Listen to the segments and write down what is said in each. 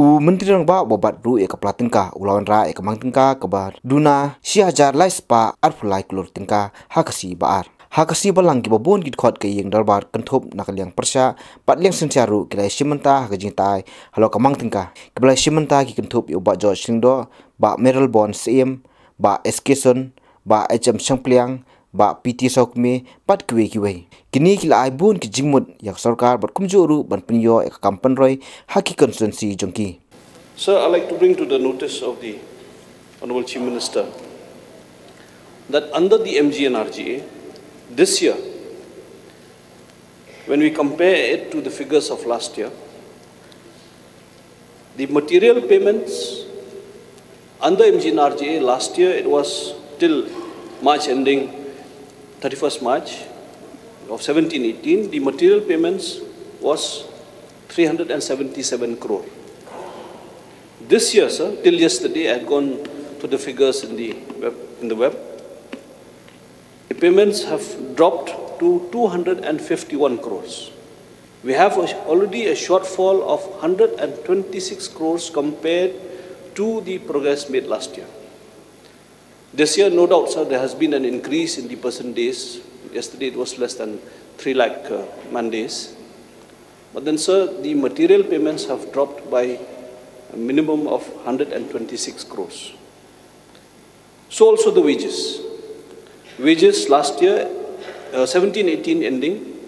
Menteri rang ba bobat ru e kapla tingka ulawan ra e kamang tingka kabar duna 6,000 lai spa arpulai klor tingka hakasi baar hakasi balang ki babon git khot ke yeng darbar kanthop nakaliang persya patliang sensiaru kilai simenta hakajing tai halo kamang tingka kiblai simenta ki kanthop yo ba jo singdo ba meral bon sim ba eskeson ba hm sangpliang ba PT sokme pat kwe kiwe kini kila aibun ki jingmut yak sarkar bat kumjuru ban pinyo ek kampan roy haki constituency jongki. Sir, I'd like to bring to the notice of the Honorable Chief Minister that under the MGNRGA, this year, when we compare it to the figures of last year, the material payments under MGNRGA last year, it was till March ending 31st March of 17-18, the material payments was 377 crore. This year, sir, till yesterday, I had gone to the figures in the web. The payments have dropped to 251 crores. We have already a shortfall of 126 crores compared to the progress made last year. This year, no doubt, sir, there has been an increase in the person days. Yesterday, it was less than 3 lakh man days. But then, sir, the material payments have dropped by a minimum of 126 crores. So also the wages. Wages last year, 17-18 ending,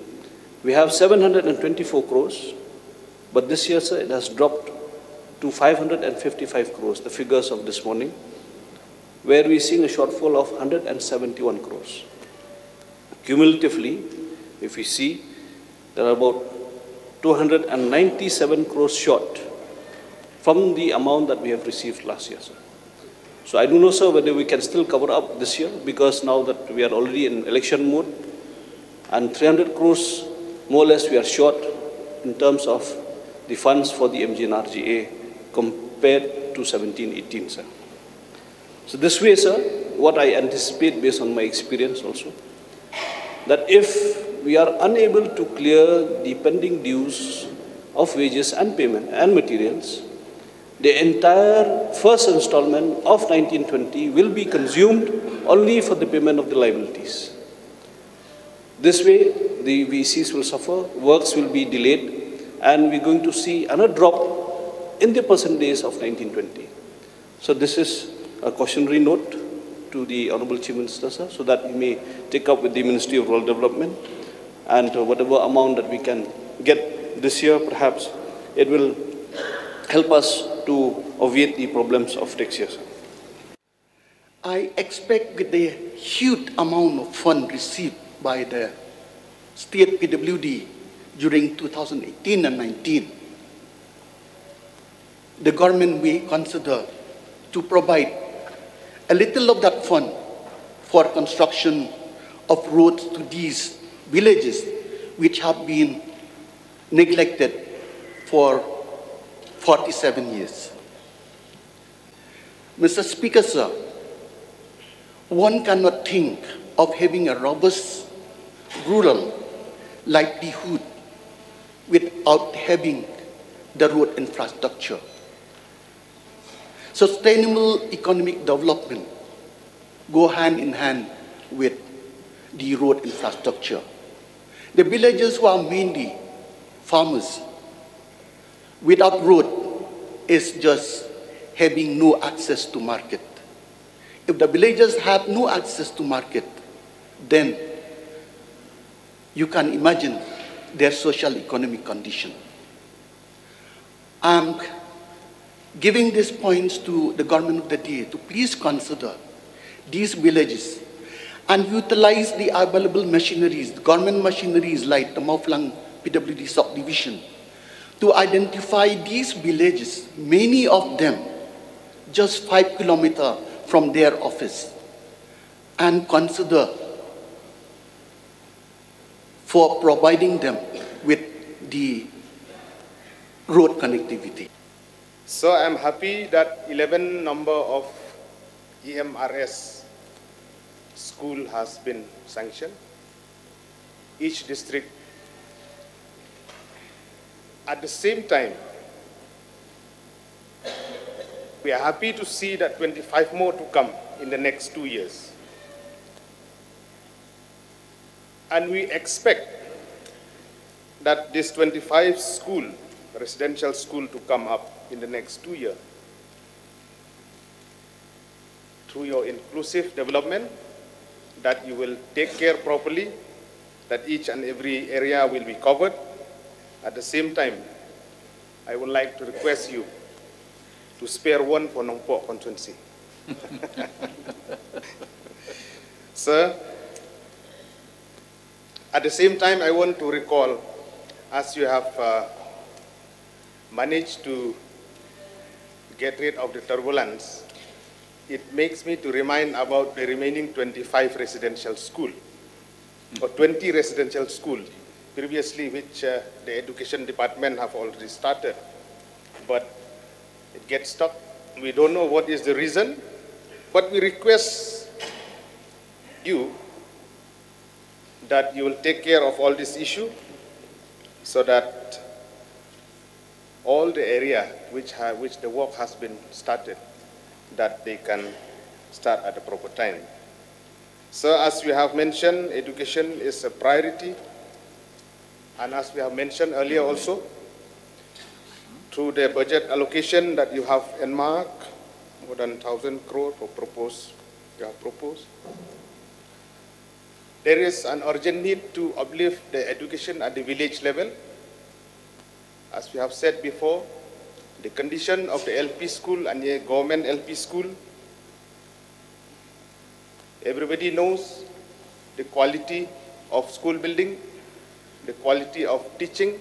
we have 724 crores. But this year, sir, it has dropped to 555 crores, the figures of this morning, where we're seeing a shortfall of 171 crores. Cumulatively, if we see, there are about 297 crores short from the amount that we have received last year, sir. So I don't know, sir, whether we can still cover up this year, because now that we are already in election mode, and 300 crores, more or less, we are short in terms of the funds for the MGNRGA compared to 17-18, sir. So this way, sir, what I anticipate based on my experience also, that if we are unable to clear the pending dues of wages and payment and materials, the entire first installment of 1920 will be consumed only for the payment of the liabilities. This way, the VCs will suffer, works will be delayed, and we're going to see another drop in the percentage of 1920. So this is a cautionary note to the Honorable Chief Minister, sir, so that he may take up with the Ministry of Rural Development, and whatever amount that we can get this year, perhaps it will help us to obviate the problems of next year, sir. I expect with the huge amount of funds received by the state PWD during 2018 and 19, the government may consider to provide a little of that fund for construction of roads to these villages which have been neglected for 47 years. Mr. Speaker, sir, one cannot think of having a robust rural livelihood without having the road infrastructure. Sustainable economic development go hand in hand with the road infrastructure. The villagers who are mainly farmers, without road is just having no access to market. If the villagers have no access to market, then you can imagine their social economic condition. I'm giving these points to the government of the day to please consider these villages and utilize the available machineries, government machineries like the Mauflang PWD subdivision, to identify these villages, many of them just 5 kilometers from their office, and consider for providing them with the road connectivity. So I'm happy that 11 number of EMRS school has been sanctioned. Each district. At the same time, We are happy to see that 25 more to come in the next 2 years. And we expect that this 25 school, residential school, to come up in the next 2 years. Through your inclusive development, that you will take care properly, that each and every area will be covered. At the same time, I would like to request you to spare one for Nong Pok constituency. Sir, at the same time, I want to recall, as you have managed to get rid of the turbulence, it makes me to remind about the remaining 25 residential school, or 20 residential school, previously which the education department have already started, but it gets stuck. We don't know what is the reason, but we request you that you will take care of all this issue so that all the area which the work has been started, that they can start at the proper time. So as we have mentioned, education is a priority. And as we have mentioned earlier also, through the budget allocation that you have earmarked, more than 1,000 crore you have proposed, there is an urgent need to uplift the education at the village level. As we have said before, the condition of the LP school and the government LP school, everybody knows the quality of school building, the quality of teaching.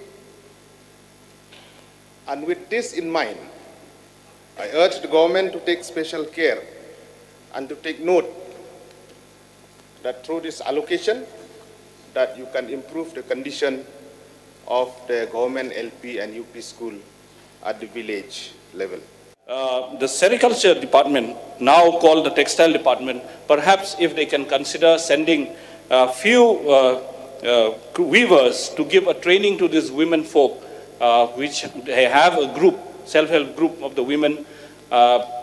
And with this in mind, I urge the government to take special care and to take note that through this allocation, that you can improve the condition of the government LP and UP school at the village level. The sericulture department, now called the textile department, perhaps if they can consider sending a few weavers to give a training to these women folk, which they have a group, self-help group of the women,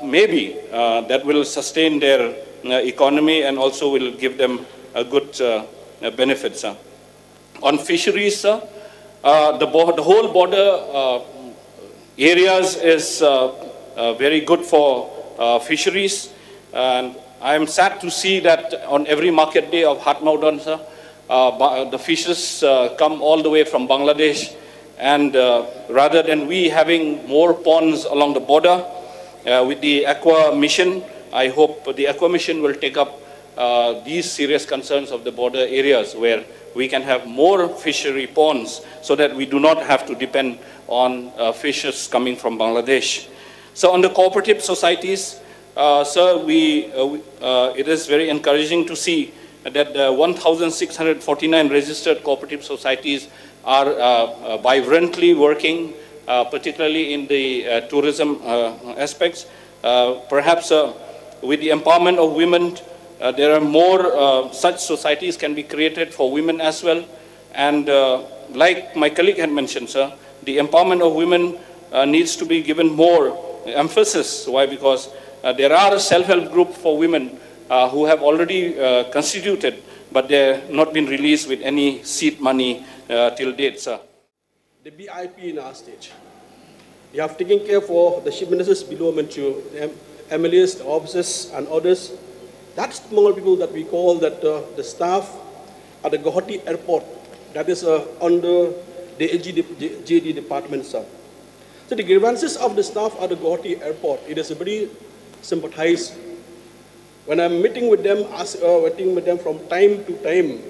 maybe that will sustain their economy and also will give them a good benefits. On fisheries, the whole border areas is very good for fisheries, and I am sad to see that on every market day of Hatmaudon, the fishes come all the way from Bangladesh, and rather than we having more ponds along the border, with the Aqua Mission, I hope the Aqua Mission will take up these serious concerns of the border areas where we can have more fishery ponds so that we do not have to depend on fishes coming from Bangladesh. So on the cooperative societies, sir, it is very encouraging to see that 1,649 registered cooperative societies are vibrantly working, particularly in the tourism aspects. Perhaps with the empowerment of women, there are more such societies can be created for women as well. And like my colleague had mentioned, sir, the empowerment of women needs to be given more emphasis. Why? Because there are a self-help group for women who have already constituted, but they're not been released with any seed money till date, sir. The BIP in our stage. They have taken care for the chief ministers below mentioned, the MLAs, the officers, and others. That's small people that we call that the staff at the Guwahati airport, that is under the JD department, sir. So the grievances of the staff at the Guwahati airport, it is very sympathized. When I'm meeting with them from time to time,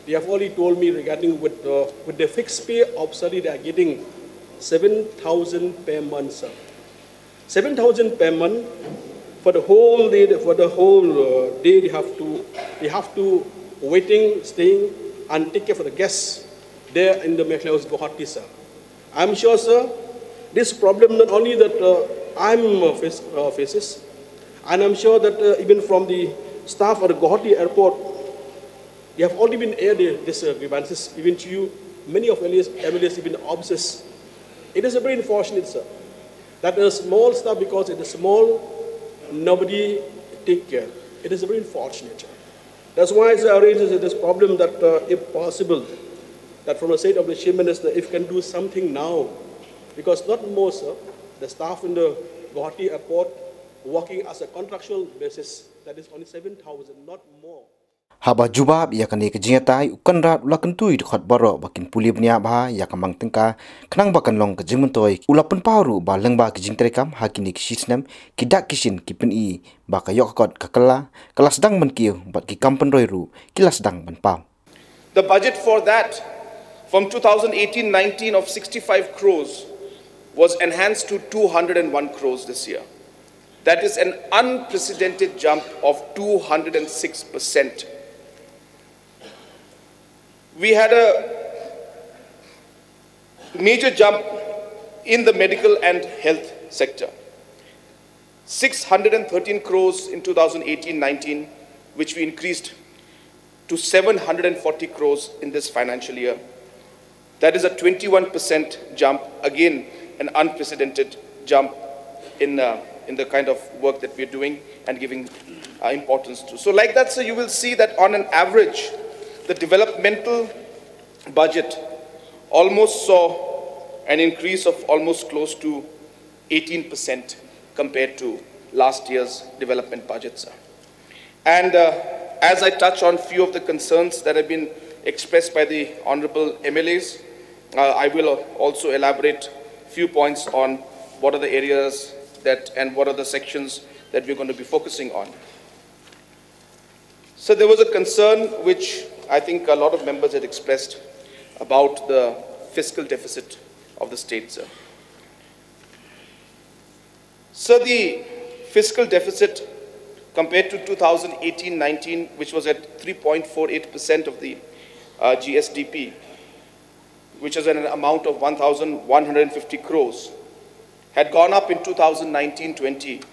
they have already told me regarding with the fixed pay of study they are getting 7,000 per month, sir. 7,000 per month for the whole day. For the whole day, they have to waiting, staying, and take care for the guests there in the Mekhlaos Guwahati, sir. I'm sure, sir, this problem not only that I'm faces, and I'm sure that even from the staff at the Guwahati airport, they have already been aired these grievances, even to you, many of MLAs, even officers. It is very unfortunate, sir. That is small stuff because it is small, nobody take care. It is very unfortunate. That's why I raise this problem that if possible, that from the state of the Chief Minister, if can do something now, because not more, sir, the staff in the Guwahati airport working as a contractual basis, that is only 7,000, not more. Haba jubab ya kane ke jingatai ukanrat ula kentui de khot baro bakin puli bnia ba ya kamang tengka kenang bakan long ke jingmentoi ula pen paru ba lengba ke jing terekam hakini ke sisnem kidak kisin kipen i ba ka yok kot ka kala kelas dang men kiu bat ki kampen roi ru kilas dang ben pau. The budget for that from 2018-19 of 65 crores was enhanced to 201 crores this year. That is an unprecedented jump of 206%. We had a major jump in the medical and health sector. 613 crores in 2018-19, which we increased to 740 crores in this financial year. That is a 21% jump, again, an unprecedented jump in the kind of work that we're doing and giving importance to. So like that, so you will see that on an average, the developmental budget almost saw an increase of almost close to 18% compared to last year's development budgets. And as I touch on few of the concerns that have been expressed by the honorable MLAs, I will also elaborate few points on what are the areas that and what are the sections that we're going to be focusing on. So there was a concern which I think a lot of members had expressed about the fiscal deficit of the state, sir. So the fiscal deficit compared to 2018-19, which was at 3.48% of the GSDP, which is an amount of 1,150 crores, had gone up in 2019-20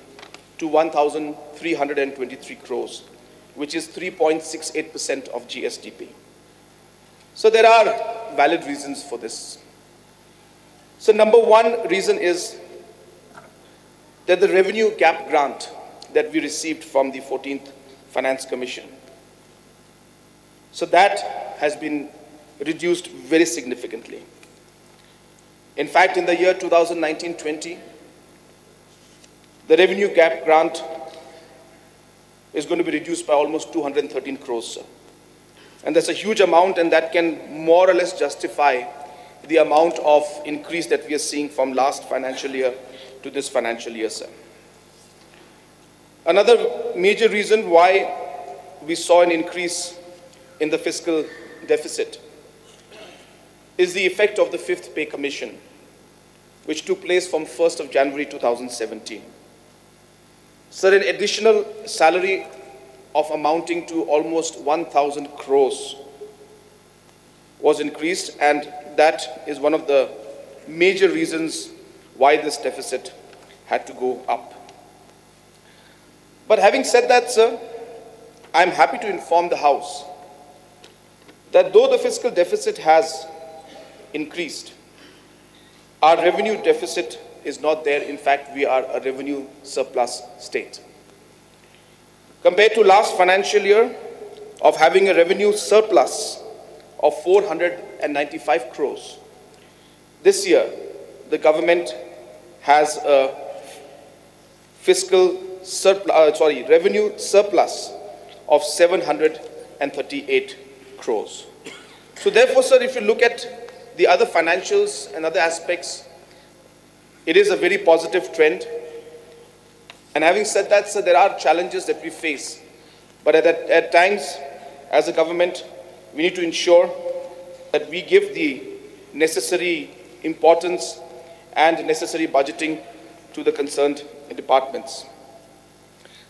to 1,323 crores, which is 3.68% of GSDP. So there are valid reasons for this. So number one reason is that the revenue gap grant that we received from the 14th Finance Commission, so that has been reduced very significantly. In fact, in the year 2019-20, the revenue gap grant is going to be reduced by almost 213 crores, sir. And that's a huge amount, and that can more or less justify the amount of increase that we are seeing from last financial year to this financial year, sir. Another major reason why we saw an increase in the fiscal deficit is the effect of the 5th Pay Commission, which took place from 1st of January 2017. So an additional salary of amounting to almost 1,000 crores was increased, and that is one of the major reasons why this deficit had to go up. But having said that, sir, I'm happy to inform the House that though the fiscal deficit has increased, our revenue deficit is not there. In fact, we are a revenue surplus state. Compared to last financial year of having a revenue surplus of 495 crores, this year the government has a revenue surplus of 738 crores. So therefore, sir, if you look at the other financials and other aspects, it is a very positive trend. And having said that, sir, there are challenges that we face. But at times, as a government, we need to ensure that we give the necessary importance and necessary budgeting to the concerned departments.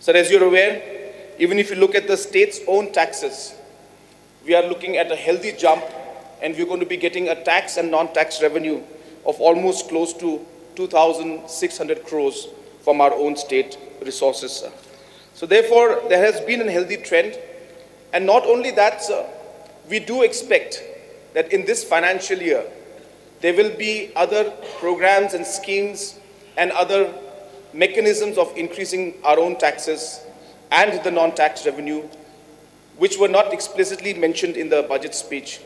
So as you're aware, even if you look at the state's own taxes, we are looking at a healthy jump, and we're going to be getting a tax and non-tax revenue of almost close to 2,600 crores from our own state resources, sir. So therefore, there has been a healthy trend. And not only that, sir, we do expect that in this financial year, there will be other programs and schemes and other mechanisms of increasing our own taxes and the non-tax revenue, which were not explicitly mentioned in the budget speech,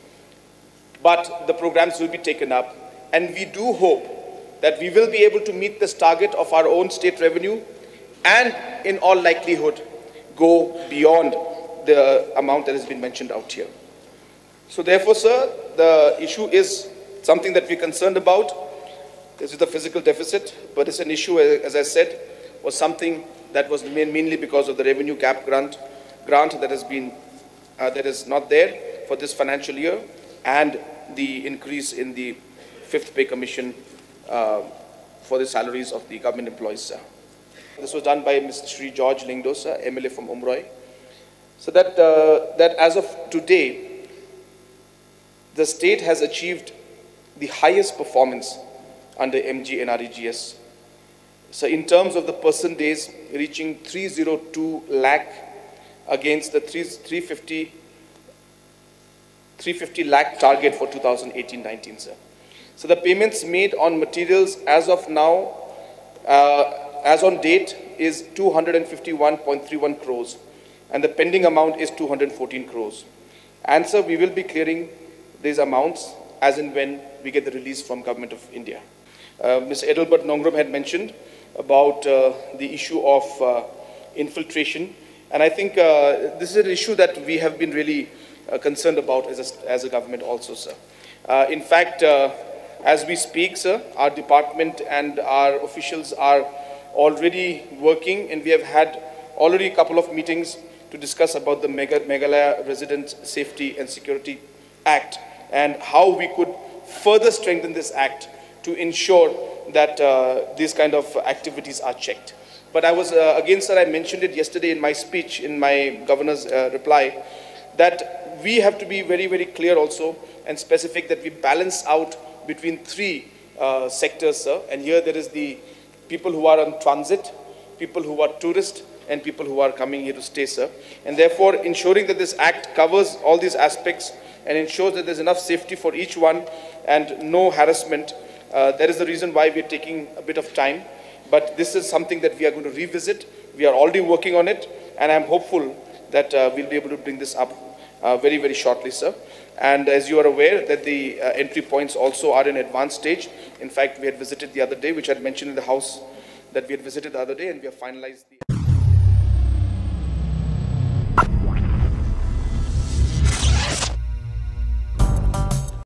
but the programs will be taken up. And we do hope that we will be able to meet this target of our own state revenue and, in all likelihood, go beyond the amount that has been mentioned out here. So therefore, sir, the issue is something that we're concerned about. This is the fiscal deficit, but it's an issue, as I said, was something that was mainly because of the revenue gap grant that has been that is not there for this financial year, and the increase in the 5th pay commission for the salaries of the government employees, sir. This was done by Mr. Shri George Lingdo, sir, MLA from Umroi. So that as of today, the state has achieved the highest performance under MG NREGS. So in terms of the person days, reaching 302 lakh against the 350 lakh target for 2018-19, sir. So the payments made on materials as of now, as on date, is 251.31 crores, and the pending amount is 214 crores. And sir, we will be clearing these amounts as and when we get the release from Government of India. Mr. Edelbert Nongrum had mentioned about the issue of infiltration, and I think this is an issue that we have been really concerned about as a government also, sir. In fact, as we speak, sir, our department and our officials are already working, and we have had already a couple of meetings to discuss about the Meghalaya Resident Safety and Security Act and how we could further strengthen this act to ensure that these kind of activities are checked. But I was, again, sir, I mentioned it yesterday in my speech, in my governor's reply, that we have to be very, very clear also and specific that we balance out between three sectors, sir. And here there is the people who are on transit, people who are tourists, and people who are coming here to stay, sir. And therefore, ensuring that this act covers all these aspects and ensures that there's enough safety for each one and no harassment. That is the reason why we're taking a bit of time. But this is something that we are going to revisit. We are already working on it, and I'm hopeful that we'll be able to bring this up very, very shortly, sir. And as you are aware that the entry points also are in advanced stage. In fact, we had visited the other day, which I had mentioned in the house that we had visited the other day, and we have finalized the...